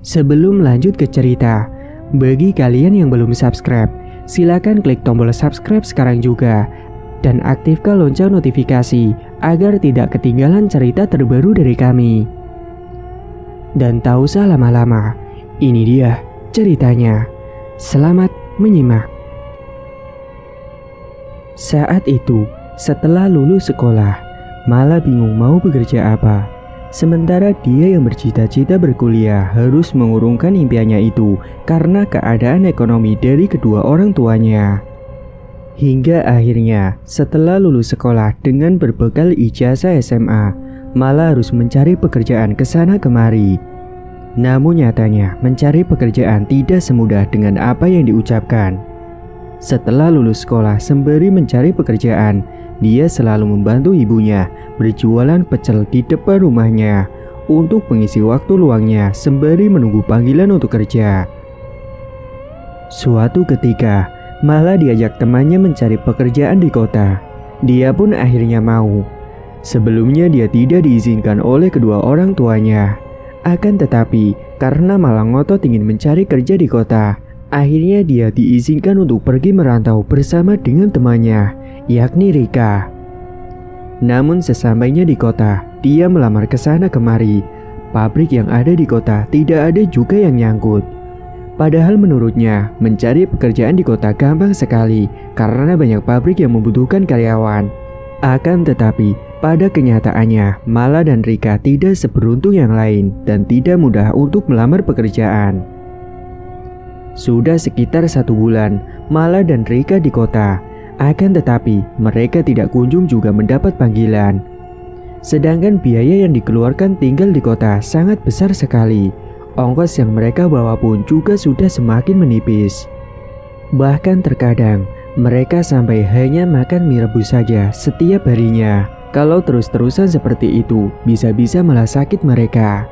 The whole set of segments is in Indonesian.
Sebelum lanjut ke cerita, bagi kalian yang belum subscribe, silakan klik tombol subscribe sekarang juga dan aktifkan lonceng notifikasi agar tidak ketinggalan cerita terbaru dari kami. Dan tak usah lama-lama, ini dia ceritanya. Selamat menyimak. Saat itu, setelah lulus sekolah, Mala bingung mau bekerja apa. Sementara dia yang bercita-cita berkuliah harus mengurungkan impiannya itu karena keadaan ekonomi dari kedua orang tuanya. Hingga akhirnya setelah lulus sekolah dengan berbekal ijazah SMA, Mala harus mencari pekerjaan kesana kemari. Namun nyatanya mencari pekerjaan tidak semudah dengan apa yang diucapkan. Setelah lulus sekolah sembari mencari pekerjaan, dia selalu membantu ibunya berjualan pecel di depan rumahnya untuk mengisi waktu luangnya sembari menunggu panggilan untuk kerja. Suatu ketika, Mala diajak temannya mencari pekerjaan di kota. Dia pun akhirnya mau. Sebelumnya dia tidak diizinkan oleh kedua orang tuanya. Akan tetapi, karena Mala ngotot ingin mencari kerja di kota, akhirnya dia diizinkan untuk pergi merantau bersama dengan temannya, yakni Rika. Namun sesampainya di kota, dia melamar ke sana kemari. Pabrik yang ada di kota tidak ada juga yang nyangkut. Padahal menurutnya, mencari pekerjaan di kota gampang sekali karena banyak pabrik yang membutuhkan karyawan. Akan tetapi, pada kenyataannya, Mala dan Rika tidak seberuntung yang lain dan tidak mudah untuk melamar pekerjaan. Sudah sekitar 1 bulan, Mala dan Rika di kota. Akan tetapi, mereka tidak kunjung juga mendapat panggilan. Sedangkan biaya yang dikeluarkan tinggal di kota sangat besar sekali. Ongkos yang mereka bawa pun juga sudah semakin menipis. Bahkan terkadang, mereka sampai hanya makan mie rebus saja setiap harinya. Kalau terus-terusan seperti itu, bisa-bisa malah sakit mereka.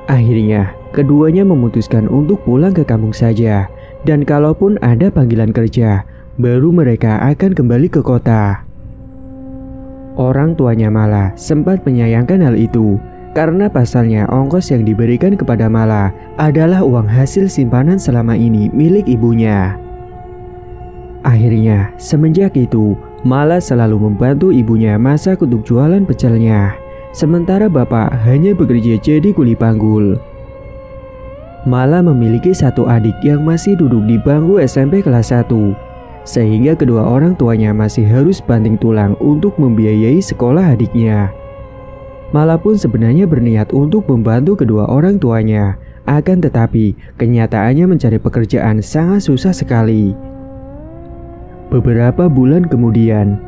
Akhirnya, keduanya memutuskan untuk pulang ke kampung saja. Dan kalaupun ada panggilan kerja, baru mereka akan kembali ke kota. Orang tuanya Mala sempat menyayangkan hal itu, karena pasalnya ongkos yang diberikan kepada Mala adalah uang hasil simpanan selama ini milik ibunya. Akhirnya, semenjak itu, Mala selalu membantu ibunya masak untuk jualan pecelnya, sementara bapak hanya bekerja jadi kuli panggul. Mala memiliki 1 adik yang masih duduk di bangku SMP kelas 1, sehingga kedua orang tuanya masih harus banting tulang untuk membiayai sekolah adiknya. Mala pun sebenarnya berniat untuk membantu kedua orang tuanya, akan tetapi kenyataannya mencari pekerjaan sangat susah sekali. Beberapa bulan kemudian,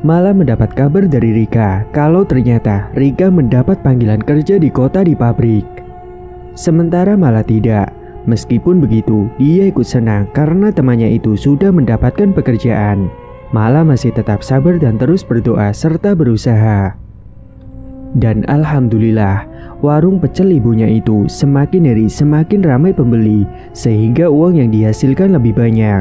Mala mendapat kabar dari Rika kalau ternyata Rika mendapat panggilan kerja di kota di pabrik. Sementara Mala tidak. Meskipun begitu, dia ikut senang karena temannya itu sudah mendapatkan pekerjaan. Mala masih tetap sabar dan terus berdoa serta berusaha. Dan alhamdulillah, warung pecel ibunya itu semakin hari semakin ramai pembeli, sehingga uang yang dihasilkan lebih banyak.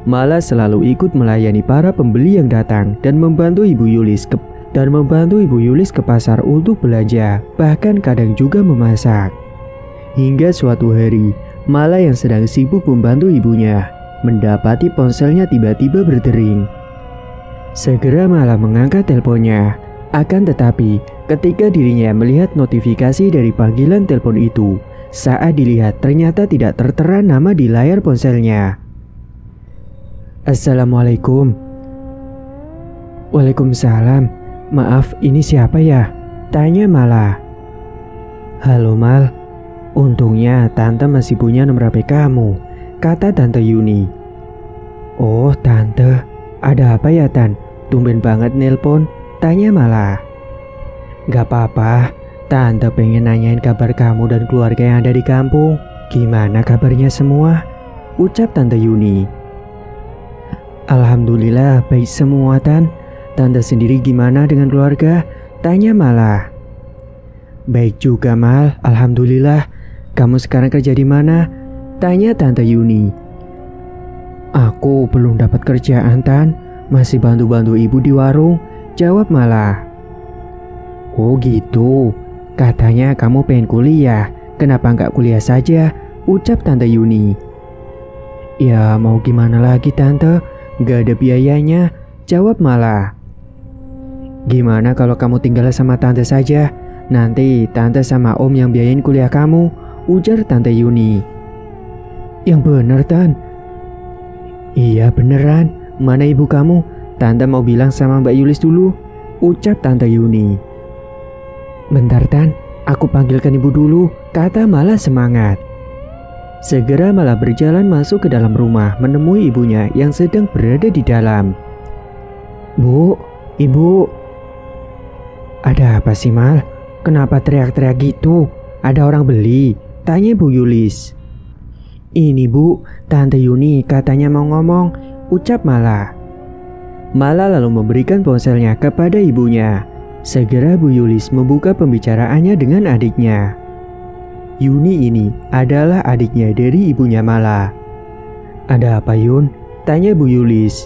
Mala selalu ikut melayani para pembeli yang datang dan membantu Ibu Yulis ke pasar untuk belanja, bahkan kadang juga memasak. Hingga suatu hari, Mala yang sedang sibuk membantu ibunya mendapati ponselnya tiba-tiba berdering. Segera Mala mengangkat teleponnya. Akan tetapi, ketika dirinya melihat notifikasi dari panggilan telepon itu, saat dilihat ternyata tidak tertera nama di layar ponselnya. Assalamualaikum. Waalaikumsalam. Maaf, ini siapa ya? Tanya Mala. Halo Mal. Untungnya Tante masih punya nomor HP kamu, kata Tante Yuni. Oh Tante, ada apa ya Tan? Tumben banget nelpon, tanya Mala. Gak apa-apa, Tante pengen nanyain kabar kamu dan keluarga yang ada di kampung. Gimana kabarnya semua? Ucap Tante Yuni. Alhamdulillah baik semua Tan. Tante sendiri gimana dengan keluarga? Tanya Mala. Baik juga Mal, alhamdulillah. Kamu sekarang kerja di mana? Tanya Tante Yuni. Aku belum dapat kerjaan Tan, masih bantu-bantu ibu di warung, jawab Mala. Oh gitu, katanya kamu pengen kuliah, kenapa nggak kuliah saja? Ucap Tante Yuni. Ya mau gimana lagi Tante, nggak ada biayanya, jawab Mala. Gimana kalau kamu tinggal sama Tante saja? Nanti Tante sama Om yang biayain kuliah kamu, ujar Tante Yuni. Yang bener Tan. Iya beneran, mana ibu kamu? Tante mau bilang sama Mbak Yulis dulu, ucap Tante Yuni. Bentar Tan, aku panggilkan ibu dulu, kata Mala semangat. Segera Mala berjalan masuk ke dalam rumah menemui ibunya yang sedang berada di dalam. Bu, ibu. Ada apa sih Mal? Kenapa teriak-teriak gitu? Ada orang beli? Tanya Bu Yulis. Ini Bu, Tante Yuni katanya mau ngomong, ucap Mala. Mala lalu memberikan ponselnya kepada ibunya. Segera Bu Yulis membuka pembicaraannya dengan adiknya. Yuni ini adalah adiknya dari ibunya Mala. Ada apa Yun? Tanya Bu Yulis.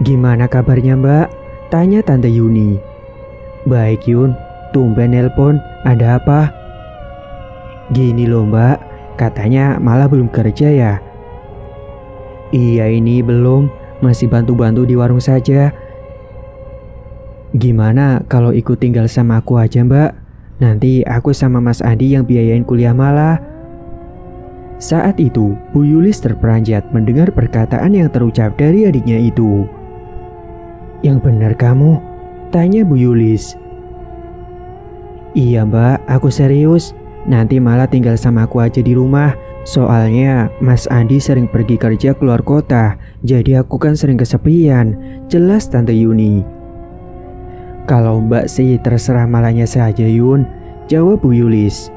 Gimana kabarnya Mbak? Tanya Tante Yuni. Baik Yun, tumben nelpon, ada apa? Gini loh Mbak, katanya Mala belum kerja ya? Iya ini belum, masih bantu-bantu di warung saja. Gimana kalau ikut tinggal sama aku aja Mbak? Nanti aku sama Mas Andi yang biayain kuliah Mala. Saat itu, Bu Yulis terperanjat mendengar perkataan yang terucap dari adiknya itu. Yang benar kamu? Tanya Bu Yulis. Iya Mbak, aku serius. Nanti Mala tinggal sama aku aja di rumah. Soalnya Mas Andi sering pergi kerja keluar kota, jadi aku kan sering kesepian, jelas Tante Yuni. Kalau Mbak sih terserah Malanya saja Yun, jawab Bu Yulis.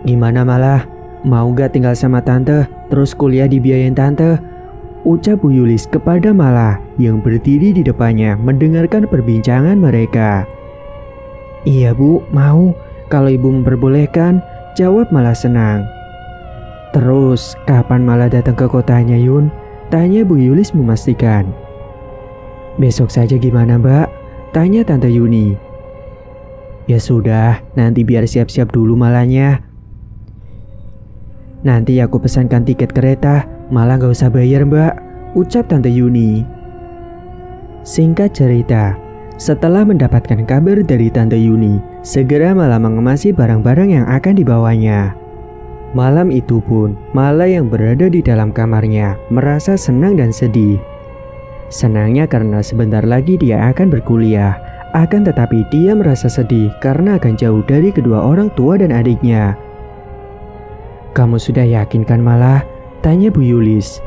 Gimana Mala? Mau gak tinggal sama Tante, terus kuliah dibiayain Tante? Ucap Bu Yulis kepada Mala yang berdiri di depannya mendengarkan perbincangan mereka. Iya Bu, mau. Kalau ibu memperbolehkan, jawab Mala senang. Terus, kapan Mala datang ke kotanya Yun? Tanya Bu Yulis memastikan. Besok saja gimana Mbak? Tanya Tante Yuni. Ya sudah, nanti biar siap-siap dulu Malanya. Nanti aku pesankan tiket kereta, Mala gak usah bayar Mbak, ucap Tante Yuni. Singkat cerita, setelah mendapatkan kabar dari Tante Yuni, segera Mala mengemasi barang-barang yang akan dibawanya. Malam itu pun, Mala yang berada di dalam kamarnya merasa senang dan sedih. Senangnya karena sebentar lagi dia akan berkuliah, akan tetapi dia merasa sedih karena akan jauh dari kedua orang tua dan adiknya. Kamu sudah yakin kan Mala? Tanya Bu Yulis.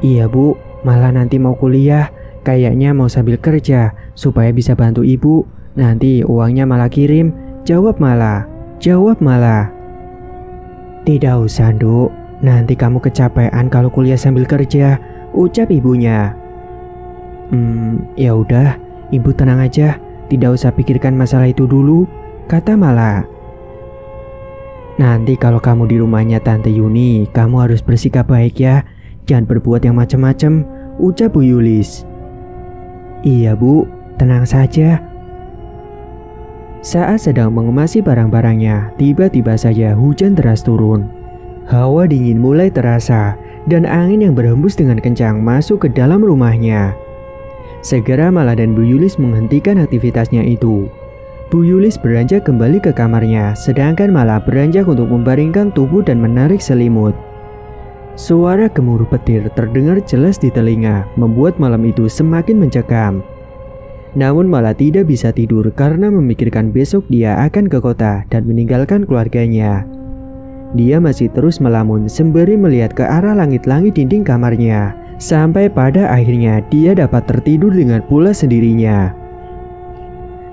Iya Bu, Mala nanti mau kuliah, kayaknya mau sambil kerja supaya bisa bantu ibu. Nanti uangnya Mala kirim, jawab Mala. Tidak usah Nduk, nanti kamu kecapean kalau kuliah sambil kerja, ucap ibunya. Ya udah, ibu tenang aja, tidak usah pikirkan masalah itu dulu, kata Mala. Nanti kalau kamu di rumahnya Tante Yuni, kamu harus bersikap baik ya, jangan berbuat yang macam-macam, ucap Bu Yulis. Iya Bu, tenang saja. Saat sedang mengemasi barang-barangnya, tiba-tiba saja hujan deras turun. Hawa dingin mulai terasa, dan angin yang berhembus dengan kencang masuk ke dalam rumahnya. Segera Mala dan Bu Yulis menghentikan aktivitasnya itu. Bu Yulis beranjak kembali ke kamarnya, sedangkan Mala beranjak untuk membaringkan tubuh dan menarik selimut. Suara gemuruh petir terdengar jelas di telinga, membuat malam itu semakin mencekam. Namun Mala tidak bisa tidur karena memikirkan besok dia akan ke kota dan meninggalkan keluarganya. Dia masih terus melamun sembari melihat ke arah langit-langit dinding kamarnya. Sampai pada akhirnya dia dapat tertidur dengan pulas sendirinya.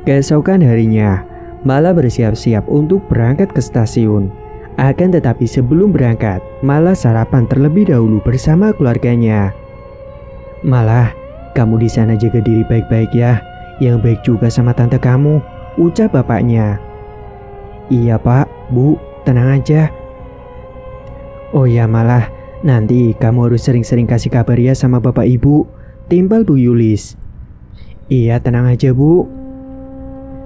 Keesokan harinya, Mala bersiap-siap untuk berangkat ke stasiun. Akan tetapi sebelum berangkat, Mala sarapan terlebih dahulu bersama keluarganya. Mala, kamu di sana jaga diri baik-baik ya. Yang baik juga sama tante kamu, ucap bapaknya. Iya Pak, Bu, tenang aja. Oh ya Mala, nanti kamu harus sering-sering kasih kabar ya sama bapak ibu, timpal Bu Yulis. Iya tenang aja Bu.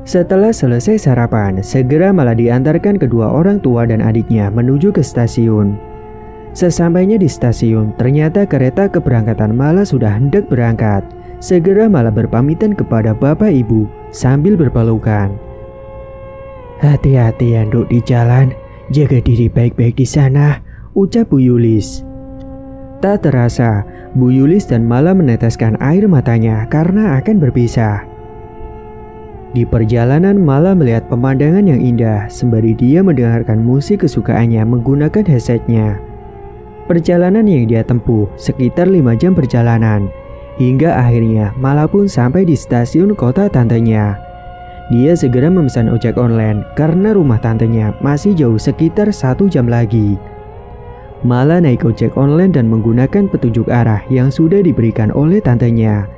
Setelah selesai sarapan, segera Mala diantarkan kedua orang tua dan adiknya menuju ke stasiun. Sesampainya di stasiun, ternyata kereta keberangkatan Mala sudah hendak berangkat. Segera Mala berpamitan kepada bapak ibu sambil berpelukan. "Hati-hati ya Nduk di jalan, jaga diri baik-baik di sana," ucap Bu Yulis. Tak terasa, Bu Yulis dan Mala meneteskan air matanya karena akan berpisah. Di perjalanan Mala melihat pemandangan yang indah sembari dia mendengarkan musik kesukaannya menggunakan headsetnya. Perjalanan yang dia tempuh sekitar 5 jam perjalanan. Hingga akhirnya Mala pun sampai di stasiun kota tantenya. Dia segera memesan ojek online karena rumah tantenya masih jauh sekitar 1 jam lagi. Mala naik ojek online dan menggunakan petunjuk arah yang sudah diberikan oleh tantenya.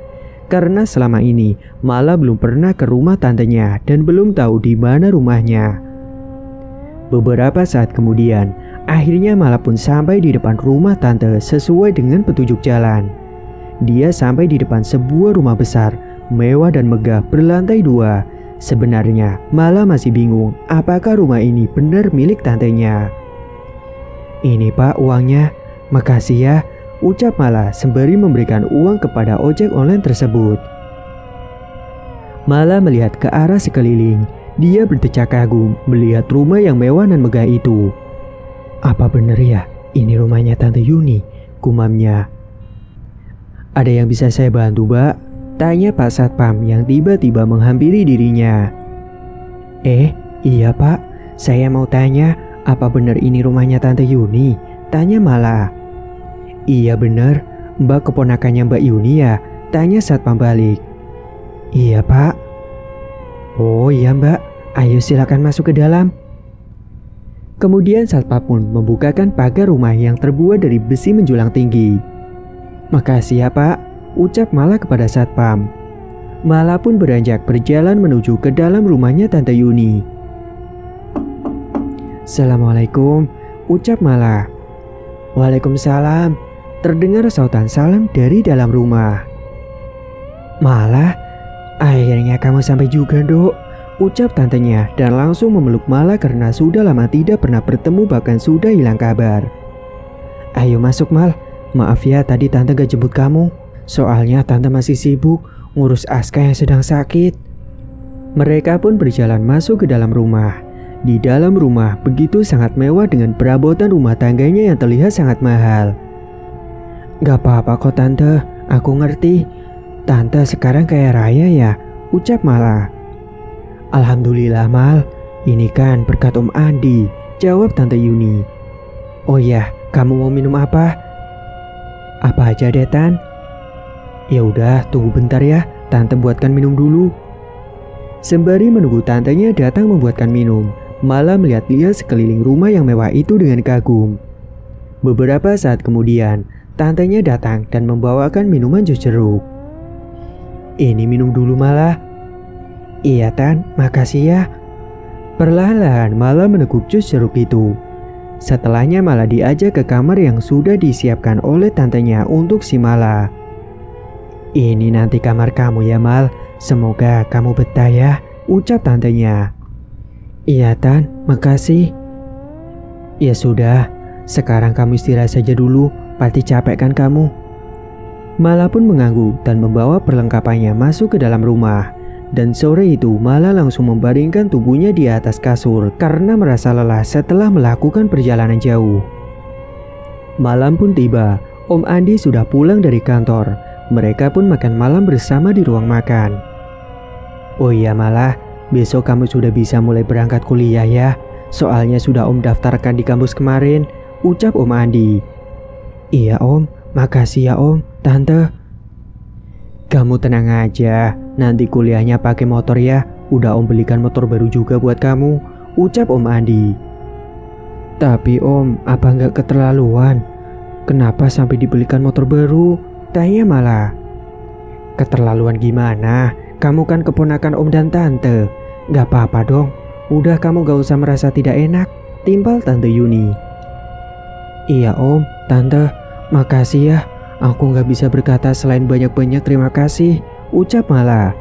Karena selama ini Mala belum pernah ke rumah tantenya dan belum tahu di mana rumahnya. Beberapa saat kemudian, akhirnya Mala pun sampai di depan rumah tante sesuai dengan petunjuk jalan. Dia sampai di depan sebuah rumah besar, mewah dan megah berlantai 2. Sebenarnya Mala masih bingung apakah rumah ini benar milik tantenya. "Ini Pak uangnya, makasih ya," ucap Mala sembari memberikan uang kepada ojek online tersebut. Mala melihat ke arah sekeliling. Dia berdecak kagum melihat rumah yang mewah dan megah itu. "Apa benar ya ini rumahnya Tante Yuni?" gumamnya. "Ada yang bisa saya bantu, Mbak?" tanya Pak Satpam yang tiba-tiba menghampiri dirinya. Iya Pak, saya mau tanya, apa benar ini rumahnya Tante Yuni?" tanya Mala. "Iya benar, Mbak keponakannya Mbak Yuni ya?" tanya Satpam balik. "Iya Pak." "Oh iya Mbak, ayo silakan masuk ke dalam." Kemudian Satpam pun membukakan pagar rumah yang terbuat dari besi menjulang tinggi. "Makasih ya Pak," ucap Mala kepada Satpam. Mala pun beranjak berjalan menuju ke dalam rumahnya Tante Yuni. "Assalamualaikum," ucap Mala. "Waalaikumsalam," terdengar sautan salam dari dalam rumah. "Mala, akhirnya kamu sampai juga, Dok," ucap tantenya dan langsung memeluk Mala karena sudah lama tidak pernah bertemu bahkan sudah hilang kabar. "Ayo masuk Mal, maaf ya tadi tante gak jemput kamu. Soalnya tante masih sibuk ngurus Aska yang sedang sakit." Mereka pun berjalan masuk ke dalam rumah. Di dalam rumah begitu sangat mewah dengan perabotan rumah tangganya yang terlihat sangat mahal. "Gak apa-apa kok tante, aku ngerti. Tante sekarang kaya raya ya," ucap Mala. "Alhamdulillah Mal, ini kan berkat Om Andi," jawab Tante Yuni. "Oh ya, kamu mau minum apa?" "Apa aja deh Tan." "Ya udah, tunggu bentar ya, tante buatkan minum dulu." Sembari menunggu tantenya datang membuatkan minum, Mala melihat-lihat sekeliling rumah yang mewah itu dengan kagum. Beberapa saat kemudian, tantenya datang dan membawakan minuman jus jeruk. "Ini minum dulu Mala." "Iya Tan, makasih ya." Perlahan-lahan Mala meneguk jus jeruk itu. Setelahnya Mala diajak ke kamar yang sudah disiapkan oleh tantenya untuk si Mala. "Ini nanti kamar kamu ya Mal, semoga kamu betah ya," ucap tantenya. "Iya Tan, makasih." "Ya sudah, sekarang kamu istirahat saja dulu, pasti capek kan kamu." Mala pun mengangguk dan membawa perlengkapannya masuk ke dalam rumah. Dan sore itu Mala langsung membaringkan tubuhnya di atas kasur karena merasa lelah setelah melakukan perjalanan jauh. Malam pun tiba, Om Andi sudah pulang dari kantor. Mereka pun makan malam bersama di ruang makan. "Oh iya Mala, besok kamu sudah bisa mulai berangkat kuliah ya. Soalnya sudah Om daftarkan di kampus kemarin," ucap Om Andi. "Iya Om, makasih ya Om, Tante." "Kamu tenang aja, nanti kuliahnya pakai motor ya. Udah Om belikan motor baru juga buat kamu," ucap Om Andi. "Tapi Om, apa nggak keterlaluan? Kenapa sampai dibelikan motor baru?" tanya Mala. "Keterlaluan gimana? Kamu kan keponakan Om dan Tante. Gak apa-apa dong. Udah kamu gak usah merasa tidak enak," timpal Tante Yuni. "Iya Om, Tante, makasih ya. Aku gak bisa berkata selain banyak-banyak terima kasih," ucap Mala.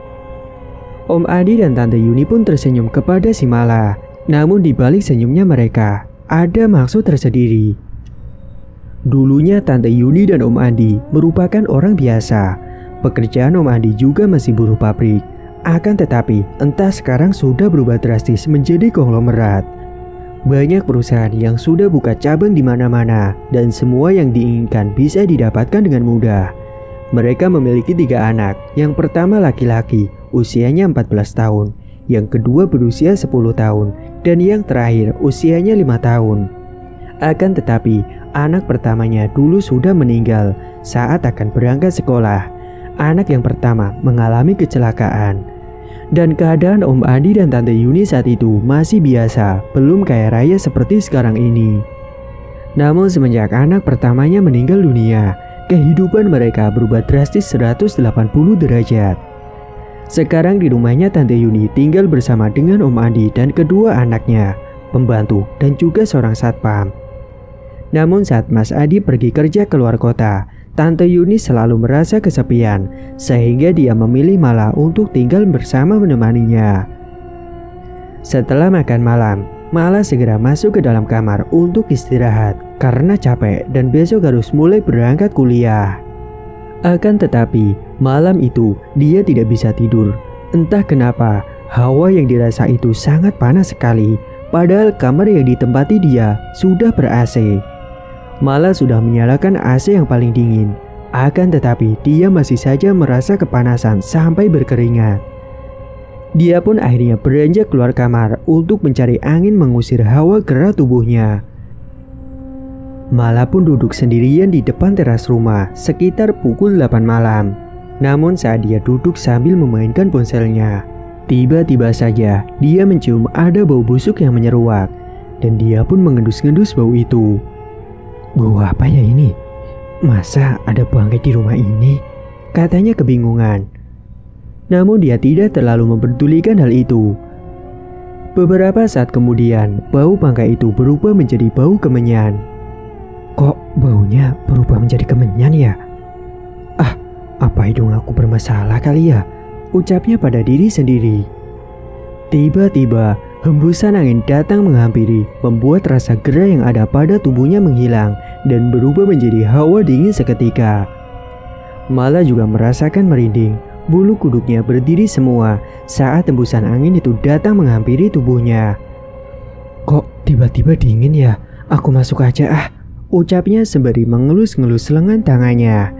Om Adi dan Tante Yuni pun tersenyum kepada si Mala. Namun di balik senyumnya mereka, ada maksud tersendiri. Dulunya Tante Yuni dan Om Adi merupakan orang biasa. Pekerjaan Om Adi juga masih buruh pabrik. Akan tetapi, entah sekarang sudah berubah drastis menjadi konglomerat. Banyak perusahaan yang sudah buka cabang di mana-mana dan semua yang diinginkan bisa didapatkan dengan mudah. Mereka memiliki 3 anak. Yang pertama laki-laki, usianya 14 tahun. Yang kedua berusia 10 tahun. Dan yang terakhir usianya 5 tahun. Akan tetapi, anak pertamanya dulu sudah meninggal saat akan berangkat sekolah. Anak yang pertama mengalami kecelakaan. Dan keadaan Om Adi dan Tante Yuni saat itu masih biasa, belum kaya raya seperti sekarang ini. Namun semenjak anak pertamanya meninggal dunia, kehidupan mereka berubah drastis 180 derajat. Sekarang di rumahnya Tante Yuni tinggal bersama dengan Om Adi dan kedua anaknya, pembantu dan juga seorang satpam. Namun saat Mas Adi pergi kerja keluar kota, Tante Yuni selalu merasa kesepian, sehingga dia memilih Mala untuk tinggal bersama menemaninya. Setelah makan malam, Mala segera masuk ke dalam kamar untuk istirahat karena capek dan besok harus mulai berangkat kuliah. Akan tetapi, malam itu dia tidak bisa tidur. Entah kenapa, hawa yang dirasa itu sangat panas sekali, padahal kamar yang ditempati dia sudah ber-AC. Mala sudah menyalakan AC yang paling dingin. Akan tetapi, dia masih saja merasa kepanasan sampai berkeringat. Dia pun akhirnya beranjak keluar kamar untuk mencari angin mengusir hawa gerah tubuhnya. Mala pun duduk sendirian di depan teras rumah sekitar pukul 8 malam. Namun saat dia duduk sambil memainkan ponselnya, tiba-tiba saja dia mencium ada bau busuk yang menyeruak. Dan dia pun mengendus-ngendus bau itu. Bau apa ya ini? Masa ada bangkai di rumah ini? Katanya kebingungan. Namun dia tidak terlalu memperdulikan hal itu. Beberapa saat kemudian, bau bangkai itu berubah menjadi bau kemenyan. Kok baunya berubah menjadi kemenyan ya? Ah, apa hidung aku bermasalah kali ya? Ucapnya pada diri sendiri. Tiba-tiba, hembusan angin datang menghampiri, membuat rasa gerah yang ada pada tubuhnya menghilang dan berubah menjadi hawa dingin seketika. Mala juga merasakan merinding, bulu kuduknya berdiri semua saat hembusan angin itu datang menghampiri tubuhnya. Kok tiba-tiba dingin ya? Aku masuk aja ah. Ucapnya sembari mengelus-ngelus lengan tangannya.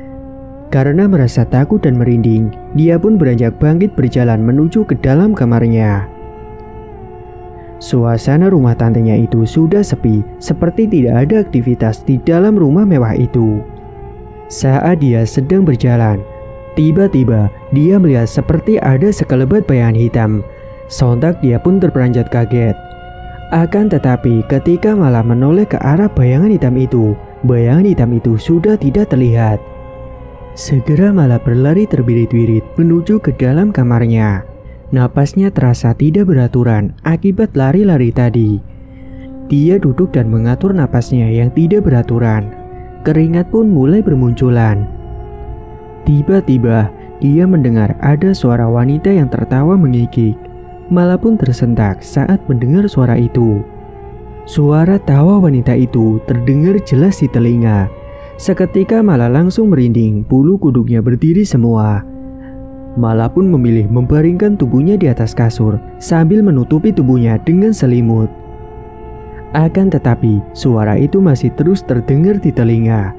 Karena merasa takut dan merinding, dia pun beranjak bangkit berjalan menuju ke dalam kamarnya. Suasana rumah tantenya itu sudah sepi, seperti tidak ada aktivitas di dalam rumah mewah itu. Saat dia sedang berjalan, tiba-tiba dia melihat seperti ada sekelebat bayangan hitam. Sontak dia pun terperanjat kaget. Akan tetapi ketika Mala menoleh ke arah bayangan hitam itu sudah tidak terlihat. Segera Mala berlari terbirit-birit menuju ke dalam kamarnya. Napasnya terasa tidak beraturan akibat lari-lari tadi. Dia duduk dan mengatur napasnya yang tidak beraturan. Keringat pun mulai bermunculan. Tiba-tiba dia mendengar ada suara wanita yang tertawa mengikik. Mala pun tersentak saat mendengar suara itu. Suara tawa wanita itu terdengar jelas di telinga. Seketika Mala langsung merinding, bulu kuduknya berdiri semua. Mala pun memilih membaringkan tubuhnya di atas kasur sambil menutupi tubuhnya dengan selimut. Akan tetapi, suara itu masih terus terdengar di telinga.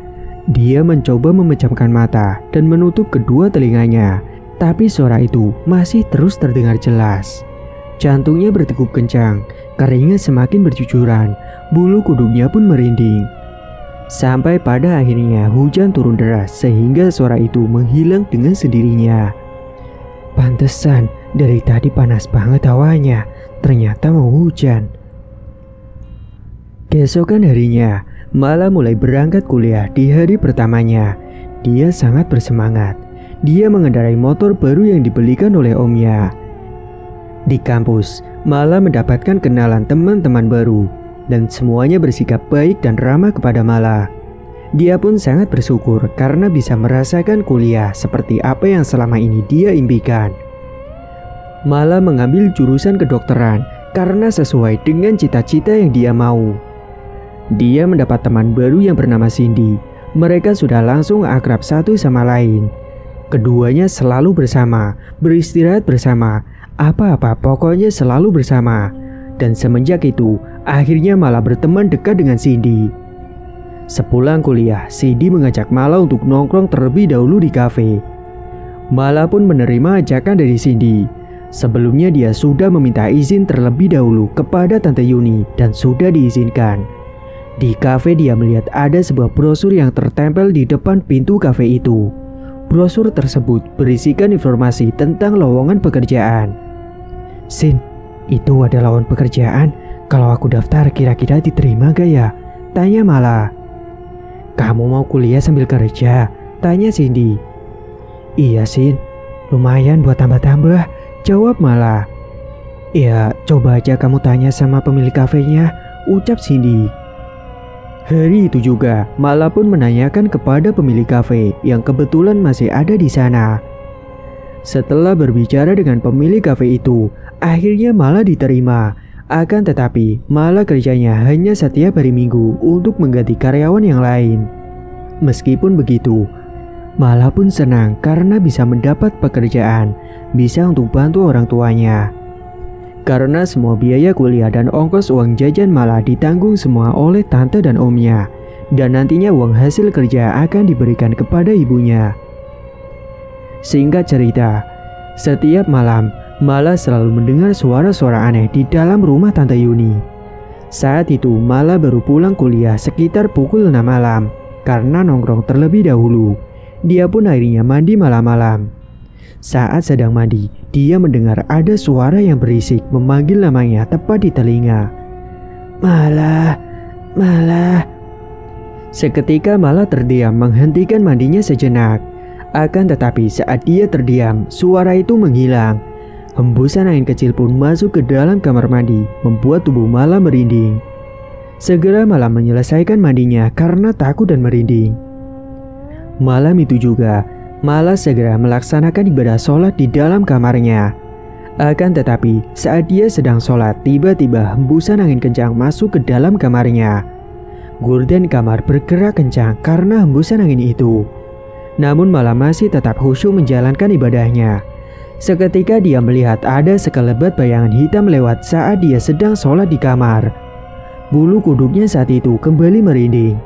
Dia mencoba memejamkan mata dan menutup kedua telinganya, tapi suara itu masih terus terdengar jelas. Jantungnya berdegup kencang, keringat semakin bercucuran, bulu kuduknya pun merinding. Sampai pada akhirnya hujan turun deras sehingga suara itu menghilang dengan sendirinya. Pantesan dari tadi panas banget hawanya, ternyata mau hujan. Keesokan harinya, Mala mulai berangkat kuliah di hari pertamanya. Dia sangat bersemangat. Dia mengendarai motor baru yang dibelikan oleh omnya. Di kampus, Mala mendapatkan kenalan teman-teman baru dan semuanya bersikap baik dan ramah kepada Mala. Dia pun sangat bersyukur karena bisa merasakan kuliah seperti apa yang selama ini dia impikan. Malah mengambil jurusan kedokteran karena sesuai dengan cita-cita yang dia mau. Dia mendapat teman baru yang bernama Cindy. Mereka sudah langsung akrab satu sama lain. Keduanya selalu bersama, beristirahat bersama, apa-apa pokoknya selalu bersama. Dan semenjak itu, akhirnya Mala berteman dekat dengan Cindy. Sepulang kuliah, Cindy mengajak Mala untuk nongkrong terlebih dahulu di kafe. Mala pun menerima ajakan dari Cindy. Sebelumnya dia sudah meminta izin terlebih dahulu kepada Tante Yuni dan sudah diizinkan. Di kafe dia melihat ada sebuah brosur yang tertempel di depan pintu kafe itu. Brosur tersebut berisikan informasi tentang lowongan pekerjaan. "Sin, itu ada lowongan pekerjaan. Kalau aku daftar kira-kira diterima gak ya?" tanya Mala. "Kamu mau kuliah sambil kerja?" tanya Cindy. "Iya Sin, lumayan buat tambah-tambah," jawab Mala. "Ya coba aja kamu tanya sama pemilik kafenya," ucap Cindy. Hari itu juga, Mala pun menanyakan kepada pemilik kafe yang kebetulan masih ada di sana. Setelah berbicara dengan pemilik kafe itu, akhirnya Mala diterima. Akan tetapi, Mala kerjanya hanya setiap hari Minggu untuk mengganti karyawan yang lain. Meskipun begitu, Mala pun senang karena bisa mendapat pekerjaan, bisa untuk bantu orang tuanya. Karena semua biaya kuliah dan ongkos uang jajan Mala ditanggung semua oleh tante dan omnya. Dan nantinya uang hasil kerja akan diberikan kepada ibunya. Singkat cerita, setiap malam Mala selalu mendengar suara-suara aneh di dalam rumah Tante Yuni. Saat itu Mala baru pulang kuliah sekitar pukul 6 malam karena nongkrong terlebih dahulu. Dia pun akhirnya mandi malam-malam. Saat sedang mandi, dia mendengar ada suara yang berisik memanggil namanya tepat di telinga. "Mala, Mala." Seketika Mala terdiam menghentikan mandinya sejenak. Akan tetapi saat dia terdiam, suara itu menghilang. Hembusan angin kecil pun masuk ke dalam kamar mandi, membuat tubuh Mala merinding. Segera Mala menyelesaikan mandinya karena takut dan merinding. Malam itu juga, Mala segera melaksanakan ibadah sholat di dalam kamarnya. Akan tetapi, saat dia sedang sholat, tiba-tiba hembusan angin kencang masuk ke dalam kamarnya. Gorden kamar bergerak kencang karena hembusan angin itu. Namun Mala masih tetap khusyuk menjalankan ibadahnya. Seketika dia melihat ada sekelebat bayangan hitam lewat saat dia sedang sholat di kamar. Bulu kuduknya saat itu kembali merinding.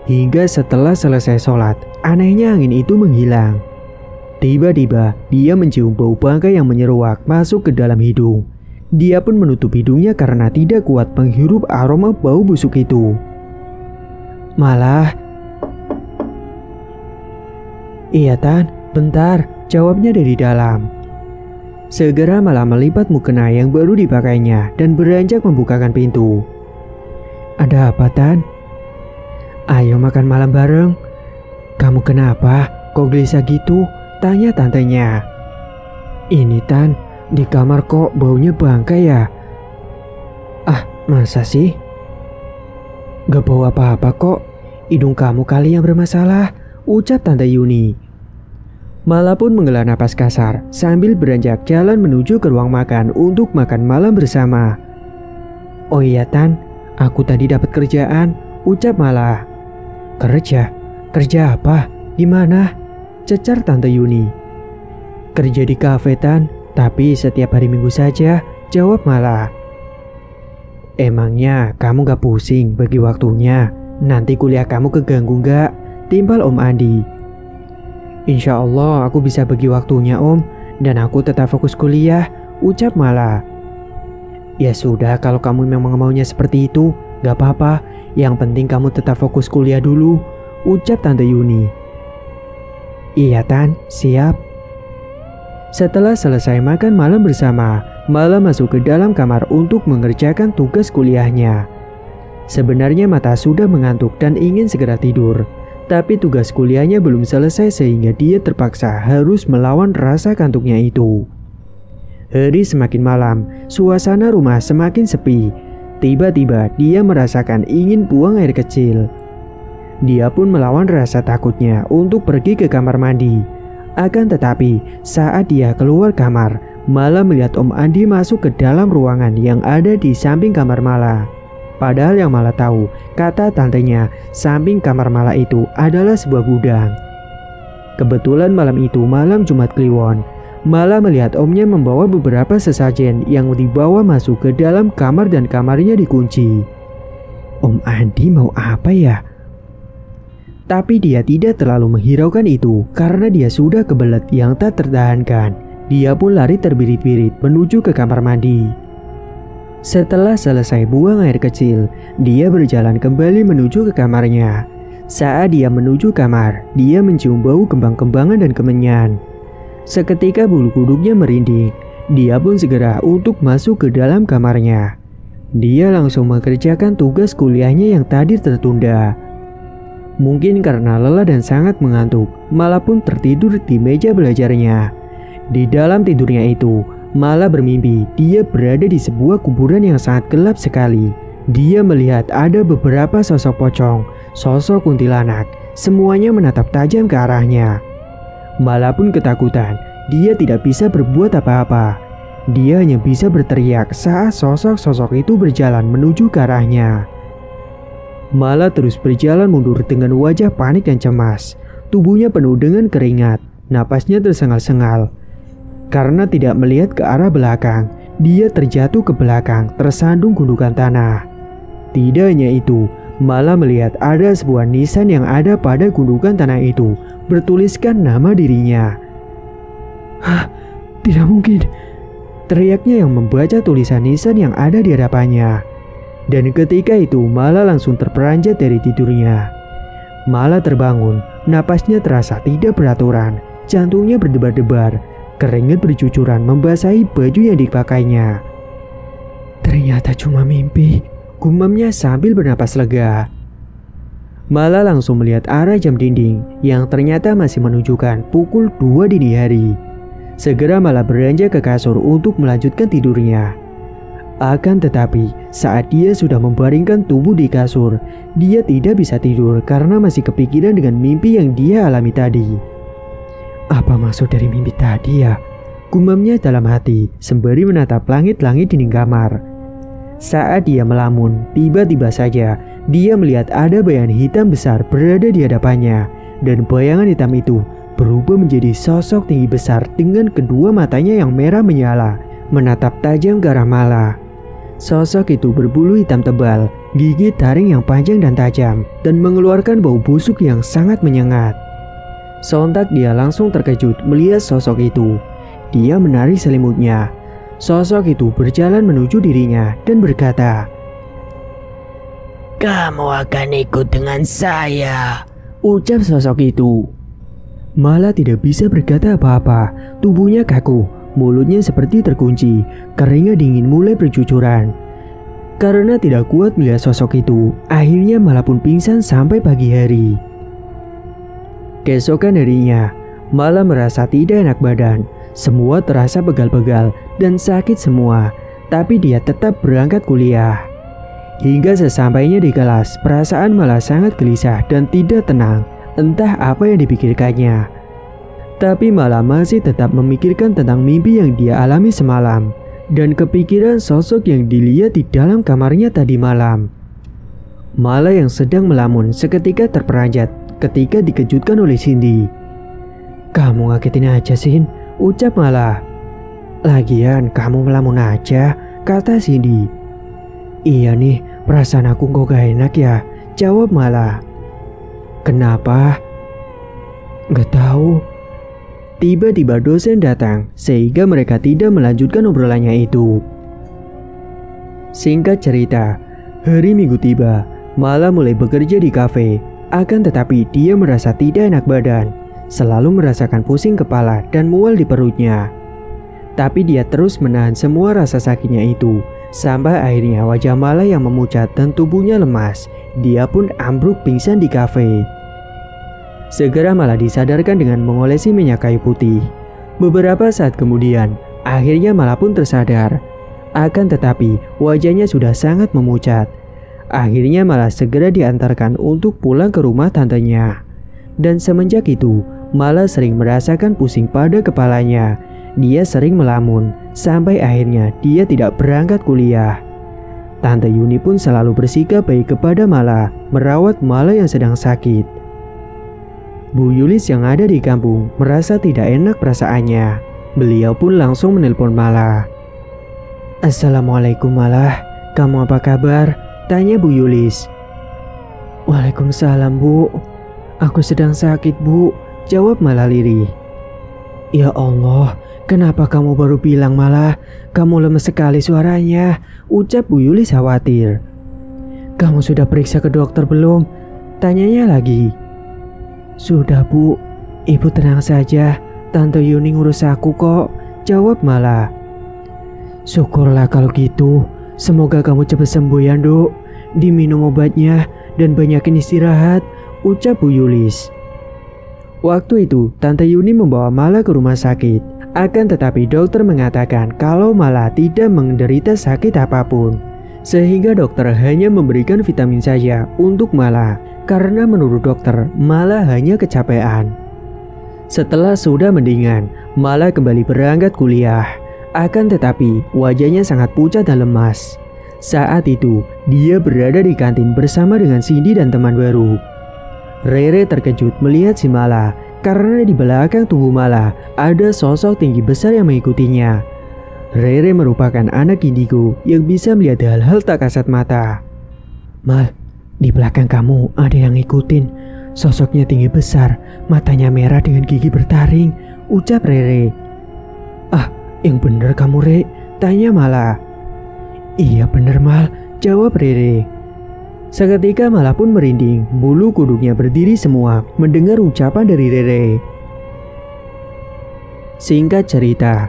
Hingga setelah selesai sholat, anehnya angin itu menghilang. Tiba-tiba dia mencium bau bangkai yang menyeruak masuk ke dalam hidung. Dia pun menutup hidungnya karena tidak kuat menghirup aroma bau busuk itu. "Malah." "Iya Tan, bentar," jawabnya dari dalam. Segera Malah melipat mukena yang baru dipakainya dan beranjak membukakan pintu. "Ada apa Tan?" "Ayo makan malam bareng." "Kamu kenapa? Kok gelisah gitu?" tanya tantenya. "Ini Tan, di kamar kok baunya bangkai ya?" "Ah, masa sih?" "Gak bau apa-apa kok. Hidung kamu kali yang bermasalah," ucap Tante Yuni. Mala pun menghela napas kasar sambil beranjak jalan menuju ke ruang makan untuk makan malam bersama. "Oh iya Tan, aku tadi dapat kerjaan," ucap Mala. "Kerja? Kerja apa? Di mana?" cecar Tante Yuni. "Kerja di kafe Tan, tapi setiap hari Minggu saja," jawab Mala. "Emangnya kamu gak pusing bagi waktunya? Nanti kuliah kamu keganggu gak?" timpal Om Andi. "Insya Allah aku bisa bagi waktunya Om, dan aku tetap fokus kuliah," ucap Mala. "Ya sudah, kalau kamu memang maunya seperti itu, gak apa-apa. Yang penting kamu tetap fokus kuliah dulu," ucap Tante Yuni. "Iya Tan, siap." Setelah selesai makan malam bersama, Mala masuk ke dalam kamar untuk mengerjakan tugas kuliahnya. Sebenarnya mata sudah mengantuk dan ingin segera tidur. Tapi tugas kuliahnya belum selesai sehingga dia terpaksa harus melawan rasa kantuknya itu. Hari semakin malam, suasana rumah semakin sepi. Tiba-tiba dia merasakan ingin buang air kecil. Dia pun melawan rasa takutnya untuk pergi ke kamar mandi. Akan tetapi saat dia keluar kamar, Mala melihat Om Andi masuk ke dalam ruangan yang ada di samping kamar Mala. Padahal yang Mala tahu, kata tantenya, samping kamar Mala itu adalah sebuah gudang. Kebetulan malam itu malam Jumat Kliwon. Mala melihat omnya membawa beberapa sesajen yang dibawa masuk ke dalam kamar dan kamarnya dikunci. Om Andi mau apa ya? Tapi dia tidak terlalu menghiraukan itu karena dia sudah kebelet yang tak tertahankan. Dia pun lari terbirit-birit menuju ke kamar mandi. Setelah selesai buang air kecil, dia berjalan kembali menuju ke kamarnya. Saat dia menuju kamar, dia mencium bau kembang-kembangan dan kemenyan. Seketika bulu kuduknya merinding. Dia pun segera untuk masuk ke dalam kamarnya. Dia langsung mengerjakan tugas kuliahnya yang tadi tertunda. Mungkin karena lelah dan sangat mengantuk, Mala pun tertidur di meja belajarnya. Di dalam tidurnya itu, Mala bermimpi dia berada di sebuah kuburan yang sangat gelap sekali. Dia melihat ada beberapa sosok pocong, sosok kuntilanak, semuanya menatap tajam ke arahnya. Mala pun ketakutan, dia tidak bisa berbuat apa-apa. Dia hanya bisa berteriak saat sosok-sosok itu berjalan menuju ke arahnya. Mala terus berjalan mundur dengan wajah panik dan cemas. Tubuhnya penuh dengan keringat, napasnya tersengal-sengal. Karena tidak melihat ke arah belakang, dia terjatuh ke belakang tersandung gundukan tanah. Tidak hanya itu, Mala melihat ada sebuah nisan yang ada pada gundukan tanah itu bertuliskan nama dirinya. Hah, tidak mungkin. Teriaknya yang membaca tulisan nisan yang ada di hadapannya. Dan ketika itu Mala langsung terperanjat dari tidurnya. Mala terbangun, napasnya terasa tidak beraturan, jantungnya berdebar-debar. Keringat bercucuran membasahi baju yang dipakainya. Ternyata cuma mimpi, gumamnya sambil bernapas lega. Mala langsung melihat arah jam dinding yang ternyata masih menunjukkan pukul 2 dini hari. Segera Mala beranjak ke kasur untuk melanjutkan tidurnya. Akan tetapi saat dia sudah membaringkan tubuh di kasur, dia tidak bisa tidur karena masih kepikiran dengan mimpi yang dia alami tadi. Apa maksud dari mimpi tadi ya? Gumamnya dalam hati sembari menatap langit-langit dinding kamar. Saat dia melamun, tiba-tiba saja dia melihat ada bayangan hitam besar berada di hadapannya. Dan bayangan hitam itu berubah menjadi sosok tinggi besar dengan kedua matanya yang merah menyala, menatap tajam ke arah Mala. Sosok itu berbulu hitam tebal, gigi taring yang panjang dan tajam, dan mengeluarkan bau busuk yang sangat menyengat. Sontak dia langsung terkejut melihat sosok itu. Dia menarik selimutnya. Sosok itu berjalan menuju dirinya dan berkata, "Kamu akan ikut dengan saya," ucap sosok itu. Mala tidak bisa berkata apa-apa. Tubuhnya kaku, mulutnya seperti terkunci, keringat dingin mulai bercucuran. Karena tidak kuat melihat sosok itu, akhirnya Mala pun pingsan sampai pagi hari. Keesokan harinya, Mala merasa tidak enak badan. Semua terasa pegal-pegal dan sakit semua. Tapi dia tetap berangkat kuliah. Hingga sesampainya di kelas, perasaan Mala sangat gelisah dan tidak tenang. Entah apa yang dipikirkannya. Tapi Mala masih tetap memikirkan tentang mimpi yang dia alami semalam. Dan kepikiran sosok yang dilihat di dalam kamarnya tadi malam. Mala yang sedang melamun seketika terperanjat ketika dikejutkan oleh Cindy. "Kamu ngagetin aja, Sin," ucap Mala. "Lagian kamu melamun aja," kata Cindy. "Iya nih, perasaan aku kok gak enak ya," jawab Mala. "Kenapa?" "Gak tahu." Tiba-tiba dosen datang sehingga mereka tidak melanjutkan obrolannya itu. Singkat cerita, hari Minggu tiba. Mala mulai bekerja di kafe. Akan tetapi dia merasa tidak enak badan, selalu merasakan pusing kepala dan mual di perutnya. Tapi dia terus menahan semua rasa sakitnya itu, sampai akhirnya wajah Mala yang memucat dan tubuhnya lemas. Dia pun ambruk pingsan di kafe. Segera Mala disadarkan dengan mengolesi minyak kayu putih. Beberapa saat kemudian, akhirnya Mala pun tersadar. Akan tetapi wajahnya sudah sangat memucat. Akhirnya Mala segera diantarkan untuk pulang ke rumah tantenya. Dan semenjak itu, Mala sering merasakan pusing pada kepalanya. dia sering melamun sampai akhirnya dia tidak berangkat kuliah. Tante Yuni pun selalu bersikap baik kepada Mala, merawat Mala yang sedang sakit. Bu Yulis yang ada di kampung merasa tidak enak perasaannya. Beliau pun langsung menelpon Mala. "Assalamualaikum Mala, kamu apa kabar?" tanya Bu Yulis. "Waalaikumsalam Bu, aku sedang sakit Bu," jawab Mala lirih. "Ya Allah, kenapa kamu baru bilang Mala? Kamu lemes sekali suaranya," ucap Bu Yulis khawatir. "Kamu sudah periksa ke dokter belum?" tanyanya lagi. "Sudah Bu, Ibu tenang saja, Tante Yuni ngurus aku kok," jawab Mala. "Syukurlah kalau gitu, semoga kamu cepat sembuh ya Duk. Diminum obatnya dan banyakin istirahat," ucap Bu Yulis. Waktu itu, Tante Yuni membawa Mala ke rumah sakit. Akan tetapi dokter mengatakan kalau Mala tidak menderita sakit apapun. Sehingga dokter hanya memberikan vitamin saja untuk Mala. Karena menurut dokter, Mala hanya kecapean. Setelah sudah mendingan, Mala kembali berangkat kuliah. Akan tetapi, wajahnya sangat pucat dan lemas. Saat itu, dia berada di kantin bersama dengan Cindy dan teman baru. Rere terkejut melihat si Mala karena di belakang tubuh Mala ada sosok tinggi besar yang mengikutinya. Rere merupakan anak indigo yang bisa melihat hal-hal tak kasat mata. "Mal, di belakang kamu ada yang ngikutin. Sosoknya tinggi besar, matanya merah dengan gigi bertaring," ucap Rere. "Ah, yang bener kamu Re?" tanya Mala. "Iya bener Mal," jawab Rere. Seketika Mala pun merinding, bulu kuduknya berdiri semua mendengar ucapan dari Rere. Singkat cerita,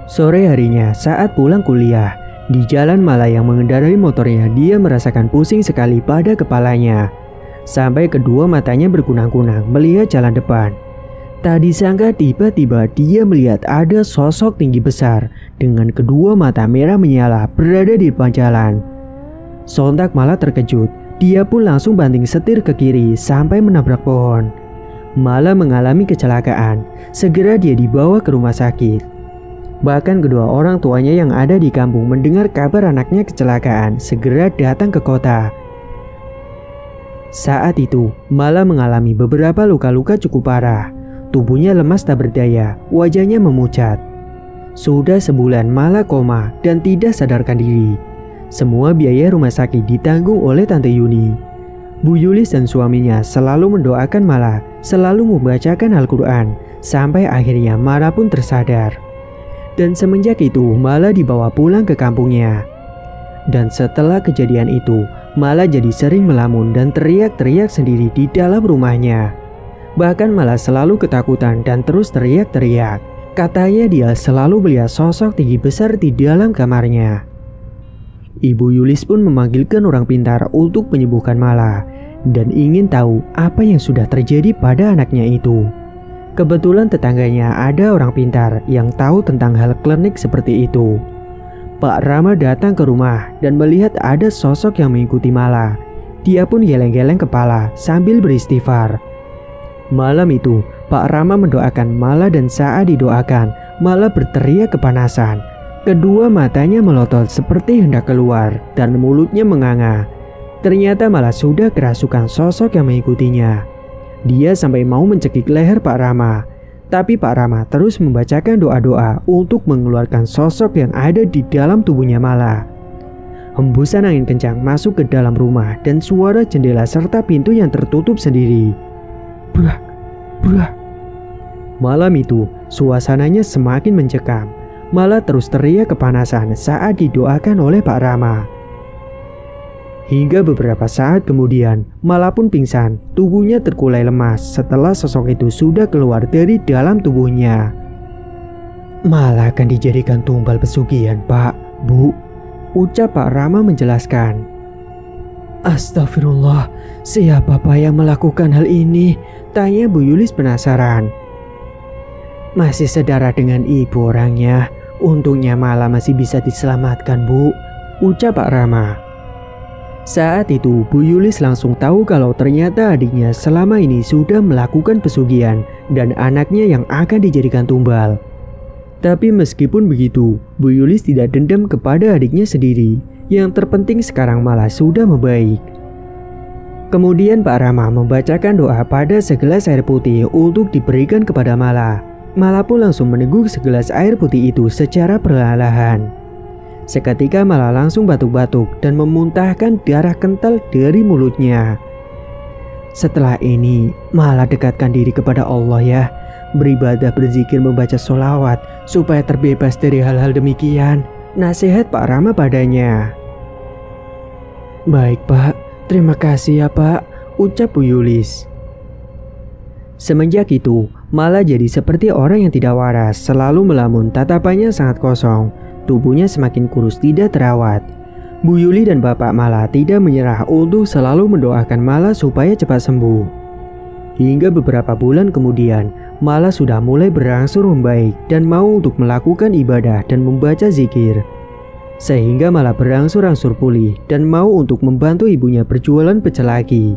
sore harinya saat pulang kuliah, di jalan Mala yang mengendarai motornya dia merasakan pusing sekali pada kepalanya. Sampai kedua matanya berkunang-kunang melihat jalan depan. Tak disangka tiba-tiba dia melihat ada sosok tinggi besar dengan kedua mata merah menyala berada di depan jalan. Sontak Mala terkejut, dia pun langsung banting setir ke kiri sampai menabrak pohon. Mala mengalami kecelakaan, segera dia dibawa ke rumah sakit. Bahkan kedua orang tuanya yang ada di kampung mendengar kabar anaknya kecelakaan, segera datang ke kota. Saat itu, Mala mengalami beberapa luka-luka cukup parah. Tubuhnya lemas tak berdaya, wajahnya memucat. Sudah sebulan Mala koma dan tidak sadarkan diri. Semua biaya rumah sakit ditanggung oleh Tante Yuni. Bu Yulis dan suaminya selalu mendoakan Mala, selalu membacakan Al-Quran, sampai akhirnya Mala pun tersadar. Dan semenjak itu Mala dibawa pulang ke kampungnya. Dan setelah kejadian itu, Mala jadi sering melamun dan teriak-teriak sendiri di dalam rumahnya. Bahkan Mala selalu ketakutan dan terus teriak-teriak. Katanya dia selalu melihat sosok tinggi besar di dalam kamarnya. Ibu Yulis pun memanggilkan orang pintar untuk menyembuhkan Mala dan ingin tahu apa yang sudah terjadi pada anaknya itu. Kebetulan tetangganya ada orang pintar yang tahu tentang hal klinik seperti itu. Pak Rama datang ke rumah dan melihat ada sosok yang mengikuti Mala. Dia pun geleng-geleng kepala sambil beristighfar. Malam itu, Pak Rama mendoakan Mala dan saat didoakan, Mala berteriak kepanasan. Kedua matanya melotot seperti hendak keluar dan mulutnya menganga. Ternyata Mala sudah kerasukan sosok yang mengikutinya. Dia sampai mau mencekik leher Pak Rama. Tapi Pak Rama terus membacakan doa-doa untuk mengeluarkan sosok yang ada di dalam tubuhnya Mala. Hembusan angin kencang masuk ke dalam rumah dan suara jendela serta pintu yang tertutup sendiri. Brak, brak. Malam itu, suasananya semakin mencekam. Mala terus teriak kepanasan saat didoakan oleh Pak Rama. Hingga beberapa saat kemudian, Mala pun pingsan. Tubuhnya terkulai lemas setelah sosok itu sudah keluar dari dalam tubuhnya. Mala akan dijadikan tumbal pesugihan, Pak, Bu, ucap Pak Rama menjelaskan. Astagfirullah, siapa Pak yang melakukan hal ini? Tanya Bu Yulis penasaran. Masih sedara dengan ibu orangnya. Untungnya Mala masih bisa diselamatkan, Bu, ucap Pak Rama. Saat itu Bu Yulis langsung tahu kalau ternyata adiknya selama ini sudah melakukan pesugihan dan anaknya yang akan dijadikan tumbal. Tapi meskipun begitu, Bu Yulis tidak dendam kepada adiknya sendiri. Yang terpenting sekarang malah sudah membaik. Kemudian Pak Rama membacakan doa pada segelas air putih untuk diberikan kepada Mala. Mala pun langsung meneguk segelas air putih itu secara perlahan-lahan. Seketika Mala langsung batuk-batuk dan memuntahkan darah kental dari mulutnya. Setelah ini, Mala dekatkan diri kepada Allah ya. Beribadah, berzikir, membaca sholawat supaya terbebas dari hal-hal demikian. Nasihat Pak Rama padanya. Baik Pak, terima kasih ya Pak, ucap Bu Yulis. Semenjak itu, Mala jadi seperti orang yang tidak waras, selalu melamun, tatapannya sangat kosong, tubuhnya semakin kurus tidak terawat. Bu Yuli dan Bapak Mala tidak menyerah untuk selalu mendoakan Mala supaya cepat sembuh. Hingga beberapa bulan kemudian, Mala sudah mulai berangsur membaik dan mau untuk melakukan ibadah dan membaca zikir. Sehingga Mala berangsur-angsur pulih dan mau untuk membantu ibunya berjualan pecel lagi.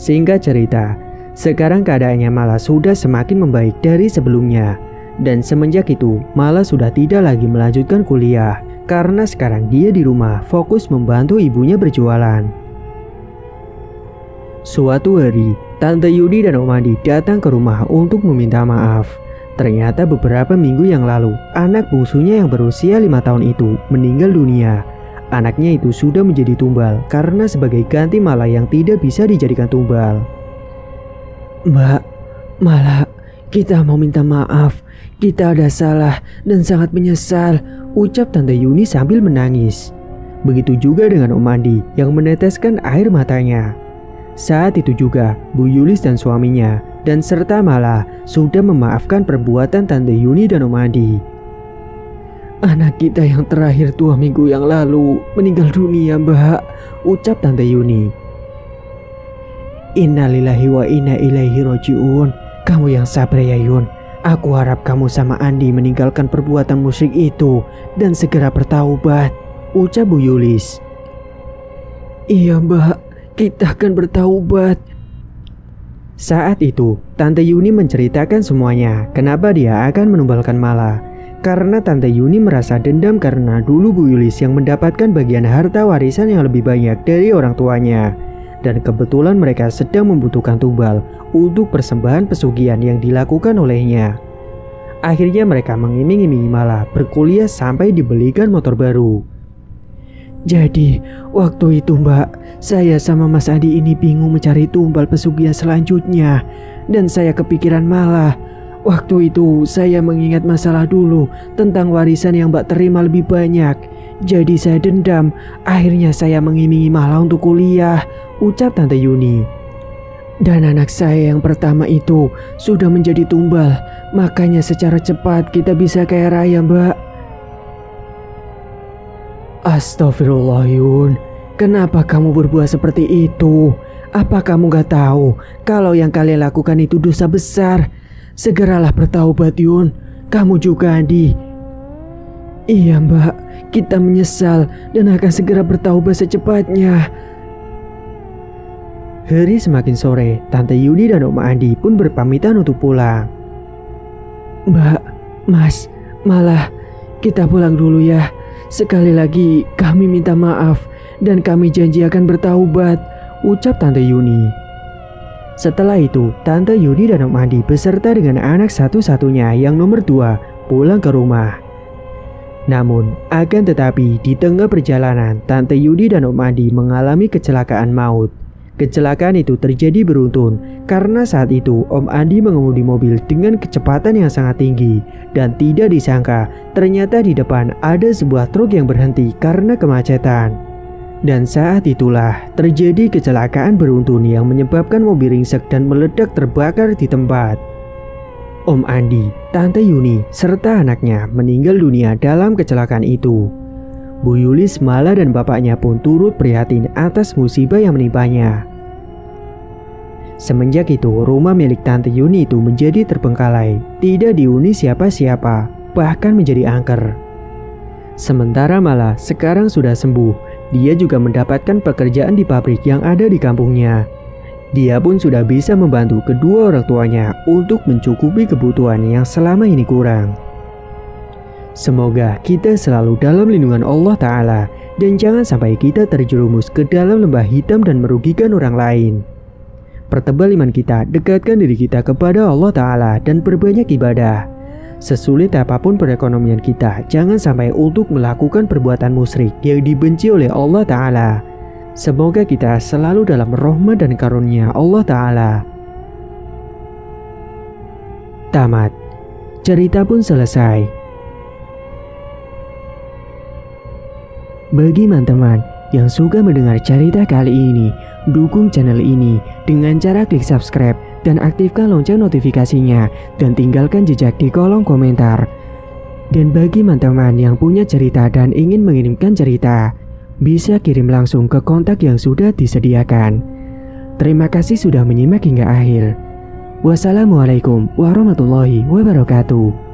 Singkat cerita, sekarang keadaannya Mala sudah semakin membaik dari sebelumnya. Dan semenjak itu, Mala sudah tidak lagi melanjutkan kuliah. Karena sekarang dia di rumah fokus membantu ibunya berjualan. Suatu hari, Tante Yuni dan Om Andi datang ke rumah untuk meminta maaf. Ternyata beberapa minggu yang lalu, anak bungsunya yang berusia 5 tahun itu meninggal dunia. Anaknya itu sudah menjadi tumbal karena sebagai ganti Mala yang tidak bisa dijadikan tumbal. Mbak, Mala, kita mau minta maaf. Kita ada salah dan sangat menyesal, ucap Tante Yuni sambil menangis. Begitu juga dengan Om Andi yang meneteskan air matanya. Saat itu juga Bu Yulis dan suaminya dan serta Mala sudah memaafkan perbuatan Tante Yuni dan Om Andi. Anak kita yang terakhir 2 minggu yang lalu meninggal dunia Mbak, ucap Tante Yuni. Innalillahi wa inna ilaihi roji'un. Kamu yang sabar ya Yun. Aku harap kamu sama Andi meninggalkan perbuatan musyrik itu dan segera bertaubat, ucap Bu Yulis. Iya Mbak, kita akan bertaubat. Saat itu, Tante Yuni menceritakan semuanya kenapa dia akan menumbalkan Mala. Karena Tante Yuni merasa dendam karena dulu Bu Yulis yang mendapatkan bagian harta warisan yang lebih banyak dari orang tuanya. Dan kebetulan mereka sedang membutuhkan tumbal untuk persembahan pesugihan yang dilakukan olehnya. Akhirnya mereka mengiming-imingi Mala berkuliah sampai dibelikan motor baru. Jadi waktu itu Mbak, saya sama Mas Adi ini bingung mencari tumbal pesugihan selanjutnya. Dan saya kepikiran Mala. Waktu itu saya mengingat masalah dulu tentang warisan yang Mbak terima lebih banyak. Jadi saya dendam, akhirnya saya mengiming-imingi Mala untuk kuliah, ucap Tante Yuni. Dan anak saya yang pertama itu sudah menjadi tumbal, makanya secara cepat kita bisa kaya raya Mbak. Astagfirullah Yun, kenapa kamu berbuat seperti itu? Apa kamu gak tahu kalau yang kalian lakukan itu dosa besar? Segeralah bertaubat Yun, kamu juga Andi. Iya Mbak, kita menyesal dan akan segera bertaubat secepatnya. Hari semakin sore, Tante Yuni dan Om Andi pun berpamitan untuk pulang. Mbak, Mas, Mala, kita pulang dulu ya. Sekali lagi kami minta maaf dan kami janji akan bertaubat, ucap Tante Yuni. Setelah itu, Tante Yuni dan Om Andi beserta dengan anak satu-satunya yang nomor 2 pulang ke rumah. Namun, akan tetapi di tengah perjalanan, Tante Yuni dan Om Andi mengalami kecelakaan maut. Kecelakaan itu terjadi beruntun karena saat itu Om Andi mengemudi mobil dengan kecepatan yang sangat tinggi dan tidak disangka ternyata di depan ada sebuah truk yang berhenti karena kemacetan. Dan saat itulah terjadi kecelakaan beruntun yang menyebabkan mobil ringsek dan meledak terbakar di tempat. Om Andi, Tante Yuni, serta anaknya meninggal dunia dalam kecelakaan itu. Bu Yulis, Mala dan bapaknya pun turut prihatin atas musibah yang menimpanya. Semenjak itu, rumah milik Tante Yuni itu menjadi terbengkalai, tidak dihuni siapa-siapa, bahkan menjadi angker. Sementara Mala sekarang sudah sembuh, dia juga mendapatkan pekerjaan di pabrik yang ada di kampungnya. Dia pun sudah bisa membantu kedua orang tuanya untuk mencukupi kebutuhan yang selama ini kurang. Semoga kita selalu dalam lindungan Allah Ta'ala dan jangan sampai kita terjerumus ke dalam lembah hitam dan merugikan orang lain. Pertebal iman kita, dekatkan diri kita kepada Allah Ta'ala dan perbanyak ibadah. Sesulit apapun perekonomian kita, jangan sampai untuk melakukan perbuatan musyrik yang dibenci oleh Allah Ta'ala. Semoga kita selalu dalam rahmat dan karunia Allah Ta'ala. Tamat. Cerita pun selesai. Bagi teman-teman yang suka mendengar cerita kali ini, dukung channel ini dengan cara klik subscribe dan aktifkan lonceng notifikasinya dan tinggalkan jejak di kolom komentar. Dan bagi teman-teman yang punya cerita dan ingin mengirimkan cerita, bisa kirim langsung ke kontak yang sudah disediakan. Terima kasih sudah menyimak hingga akhir. Wassalamualaikum warahmatullahi wabarakatuh.